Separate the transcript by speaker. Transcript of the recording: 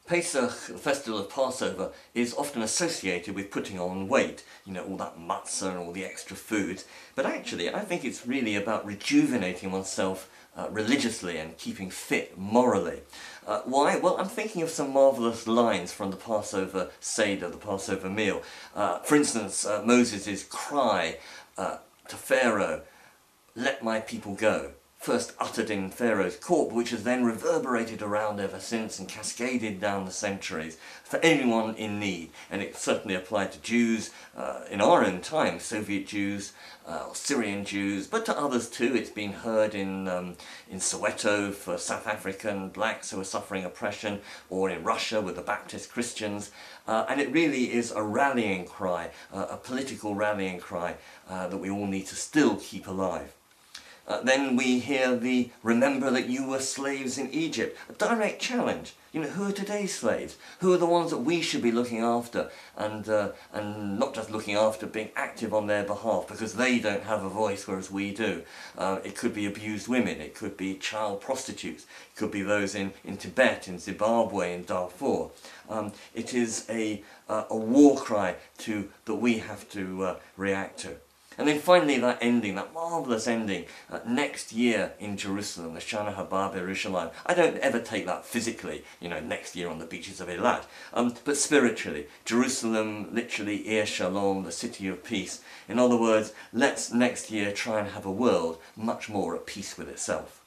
Speaker 1: Pesach, the festival of Passover, is often associated with putting on weight, you know, all that matzah and all the extra food. But actually, I think it's really about rejuvenating oneself religiously and keeping fit morally. Why? Well, I'm thinking of some marvellous lines from the Passover Seder, the Passover meal. For instance, Moses' cry to Pharaoh, "Let my people go," first uttered in Pharaoh's court, which has then reverberated around ever since and cascaded down the centuries for anyone in need. And it certainly applied to Jews in our own time, Soviet Jews, Syrian Jews, but to others too. It's been heard in Soweto for South African blacks who are suffering oppression, or in Russia with the Baptist Christians. And it really is a rallying cry, a political rallying cry that we all need to still keep alive. Then we hear the "remember that you were slaves in Egypt," a direct challenge. You know, who are today's slaves? Who are the ones that we should be looking after, and not just looking after, being active on their behalf, because they don't have a voice whereas we do. It could be abused women, it could be child prostitutes, it could be those in Tibet, in Zimbabwe, in Darfur. It is a war cry that we have to react to. And then finally that ending, that marvellous ending, next year in Jerusalem, the Shana Haba B'Yerushalayim. I don't ever take that physically, you know, next year on the beaches of Eilat, but spiritually. Jerusalem, literally, Ir Shalom, the city of peace. In other words, let's next year try and have a world much more at peace with itself.